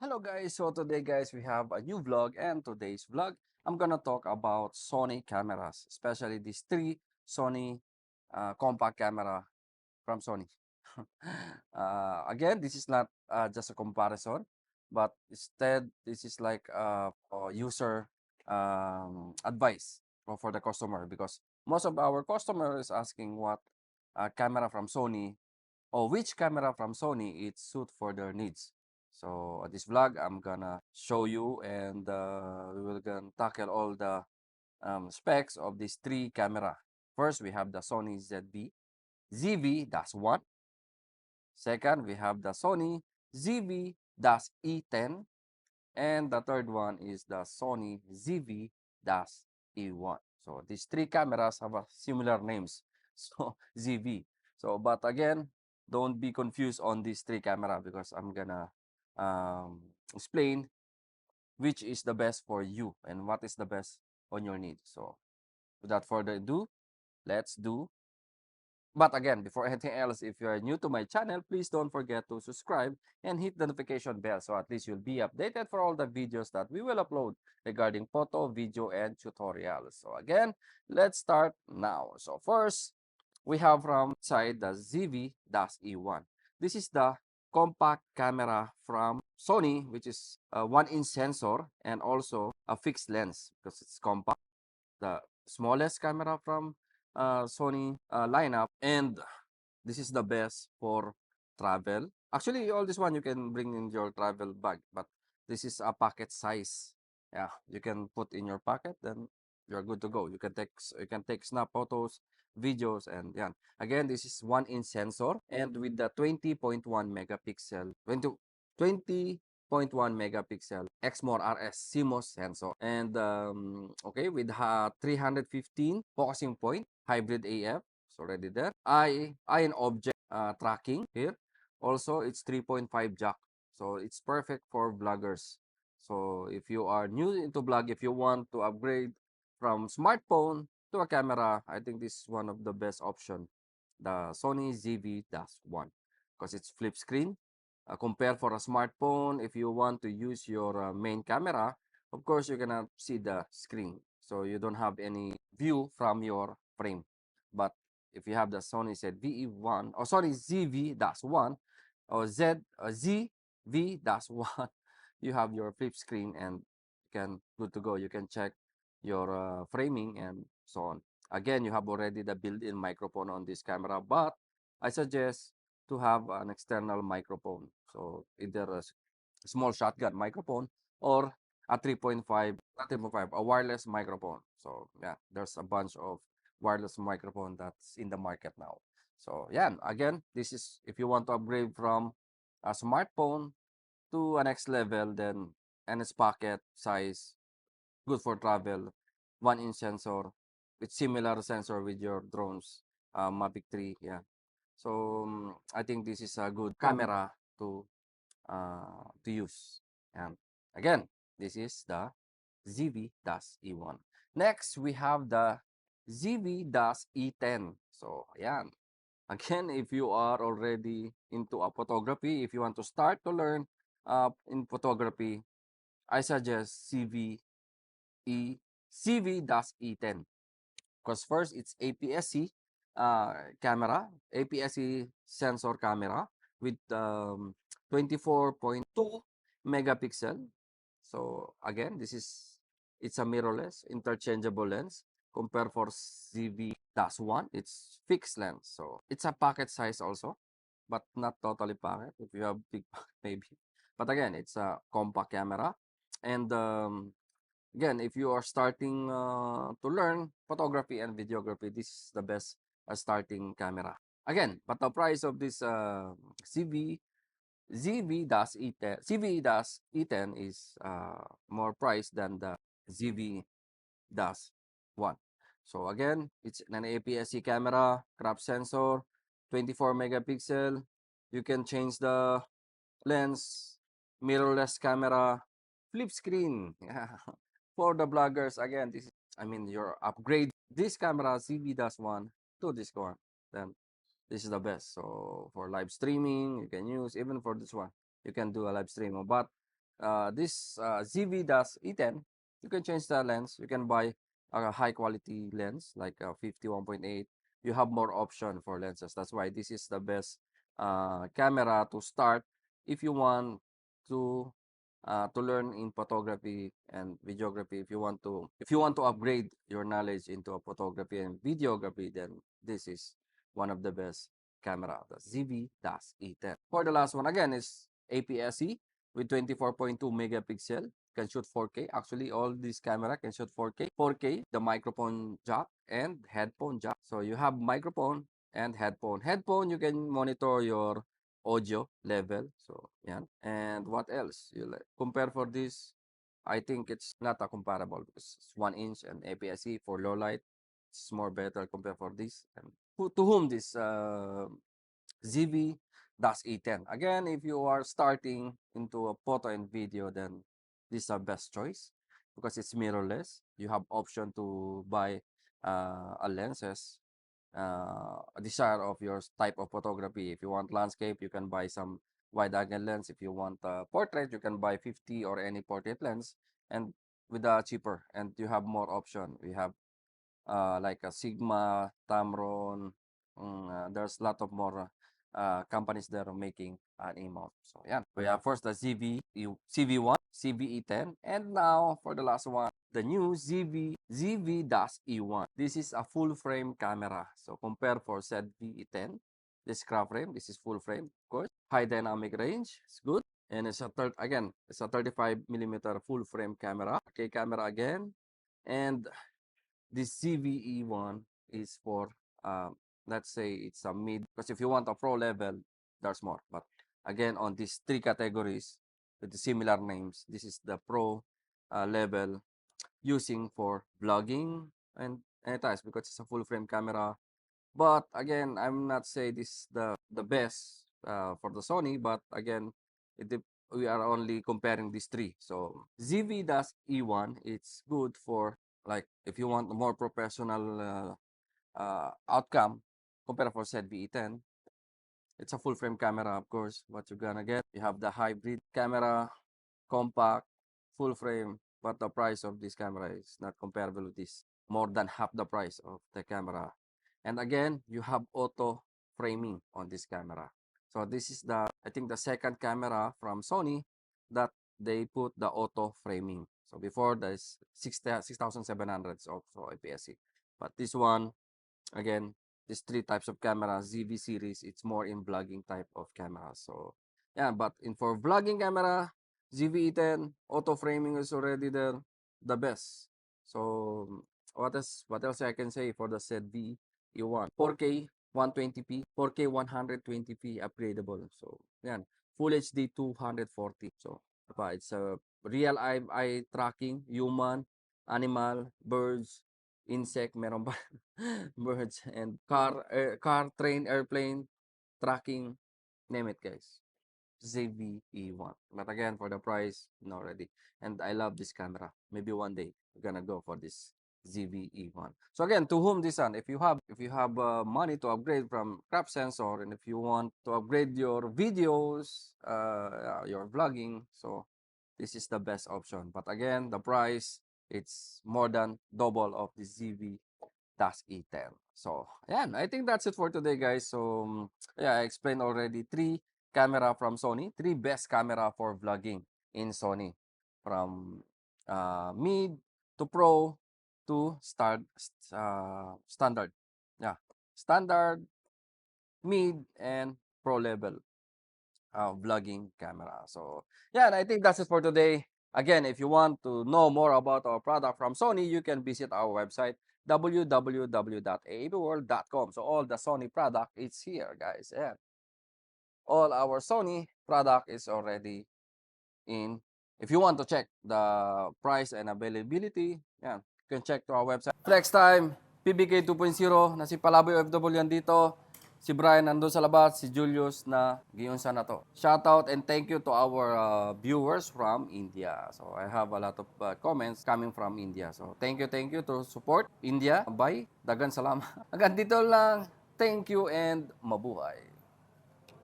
Hello guys, so today guys we have a new vlog, and today's vlog I'm gonna talk about Sony cameras, especially these three Sony compact camera from Sony. Again, this is not just a comparison, but instead this is like a user advice for the customer, because most of our customer is asking what camera from Sony, or which camera from Sony it suit for their needs. So this vlog, I'm gonna show you, and we will gonna tackle all the specs of these three camera. First, we have the Sony ZV-1. Second, we have the Sony ZV-E10. And the third one is the Sony ZV-E1. So these three cameras have a similar names. So ZV. So but again, don't be confused on these three camera, because I'm gonna explain which is the best for you and what is the best on your needs. So without further ado, let's do. But again, before anything else, if you are new to my channel, please don't forget to subscribe and hit the notification bell, so at least you'll be updated for all the videos that we will upload regarding photo, video, and tutorials. So again, let's start now. So first, we have from side the ZV-E1. This is the compact camera from Sony, which is a 1-inch sensor and also a fixed lens because it's compact. The smallest camera from Sony lineup, and this is the best for travel. Actually, all this one you can bring in your travel bag, but this is a pocket size. Yeah, you can put in your pocket, then you're good to go. You can take snap photos, videos, and yeah. Again, this is 1-inch sensor, and with the 20.1 megapixel, 20.1 megapixel Exmor RS CMOS sensor, and okay, with 315 focusing point, hybrid AF. It's already there. Eye and object tracking here. Also, it's 3.5 jack. So it's perfect for vloggers. So if you are new into vlog, if you want to upgrade from smartphone to a camera, I think this is one of the best option, the Sony ZV-1, because it's flip screen. Compare for a smartphone, if you want to use your main camera, of course you're gonna see the screen, so you don't have any view from your frame. But if you have the Sony ZV-E1 or Sony ZV-1 or ZV-1, you have your flip screen, and you can good to go. You can check your framing and so on. Again, you have already the built-in microphone on this camera, but I suggest to have an external microphone. So either a small shotgun microphone or a 3.5, not 3.5, a wireless microphone. So yeah, there's a bunch of wireless microphone that's in the market now. So yeah, again, this is if you want to upgrade from a smartphone to a next level, then, and its pocket size, good for travel, 1-inch sensor with similar sensor with your drones, Mavic 3, yeah. So I think this is a good camera to use. And again, this is the ZV-E1. Next, we have the ZV-E10. So, ayan. Again, if you are already into a photography, if you want to start to learn in photography, I suggest ZV-E10. Because first, it's APS-C camera, APS-C sensor camera with 24.2 megapixel. So again, it's a mirrorless interchangeable lens. Compare for ZV-1, it's fixed lens. So it's a pocket size also, but not totally pocket. If you have big pocket, maybe. But again, it's a compact camera. And again, if you are starting to learn photography and videography, this is the best starting camera. Again, but the price of this ZV-E10 is more price than the ZV-1. So again, it's an APS-C camera, crop sensor, 24 megapixel. You can change the lens, mirrorless camera, flip screen. Yeah. For the bloggers, again, this is, I mean, your upgrade this camera ZV-1 to this one, then this is the best. So for live streaming, you can use, even for this one, you can do a live stream. But this ZV-E10, you can change the lens. You can buy a high quality lens like 51.8. You have more option for lenses. That's why this is the best camera to start if you want to learn in photography and videography. If you want to upgrade your knowledge into photography and videography, then this is one of the best camera, the ZV-E10. For the last one again is APS-C with 24.2 megapixel, can shoot 4K. Actually, all these camera can shoot 4K. 4K, the microphone jack and headphone jack. So you have microphone and headphone. Headphone, you can monitor your audio level. So, yeah. And what else? Compare for this, I think it's not a comparable because it's 1 inch and APS-C for low light. It's more better compared for this. And to whom this ZV-E10. Again, if you are starting into a photo and video, then this is the best choice because it's mirrorless. You have option to buy a lenses, a desire of your type of photography. If you want landscape, you can buy some wide angle lens. If you want portrait, you can buy 50 or any portrait lens, and with a cheaper, and you have more option. We have like a Sigma, Tamron. There's a lot of more companies that are making an EMOT. So yeah, we have first the ZV1, ZV-E10, and now for the last one, the new ZV-E1. This is a full frame camera. So compare for ZV-E10, this craft frame, this is full frame, of course. High dynamic range, it's good. And it's it's a 35 millimeter full frame camera. Okay, camera again. And this ZV-E1 is for, let's say it's a mid, because if you want a pro level, there's more. But again, on these three categories with the similar names, this is the pro level using for vlogging and anytimes because it's a full frame camera. But again, I'm not say this the best for the Sony, but again, we are only comparing these three. So ZV-E1, it's good for like if you want a more professional outcome compared for ZV-E10. It's a full frame camera, of course. What you're gonna get, you have the hybrid camera, compact, full frame, but the price of this camera is not comparable with this. More than half the price of the camera. And again, you have auto framing on this camera. So this is I think the second camera from Sony that they put the auto framing. So before there's 6,700 also APS-C. But this one, again, these three types of cameras, ZV series, it's more in vlogging type of camera. So yeah, but for vlogging camera, ZV-E10 auto framing is already the best. So what else I can say for the ZV-E1? 4K 120p, 4K 120p upgradable. So yeah, Full HD 240. So it's a real eye tracking, human, animal, birds, insect, meron ba? Birds and car, train, airplane, tracking, name it guys. ZV-E1. But again, for the price, no already. And I love this camera. Maybe one day we're gonna go for this ZV-E1. So again, to whom this one? If you have money to upgrade from crop sensor, and if you want to upgrade your videos, your vlogging, so this is the best option. But again, the price, it's more than double of the ZV-E10. So yeah, I think that's it for today, guys. So yeah, I explained already three camera from Sony, three best camera for vlogging in Sony, from mid to pro to standard. Yeah, standard, mid, and pro level vlogging camera. So yeah, and I think that's it for today. Again, if you want to know more about our product from Sony, you can visit our website www.aabworld.com. So all the Sony product is here, guys. And all our Sony product is already in. If you want to check the price and availability, yeah, you can check to our website. Flex time, PBK 2.0, na si Palaboy OFW dito. Si Brian nandun sa labas, si Julius na giyon sa na to. Shoutout and thank you to our viewers from India. So I have a lot of comments coming from India. So thank you to support India. Bye. Dagan salamat. Hanggang dito lang. Thank you and mabuhay.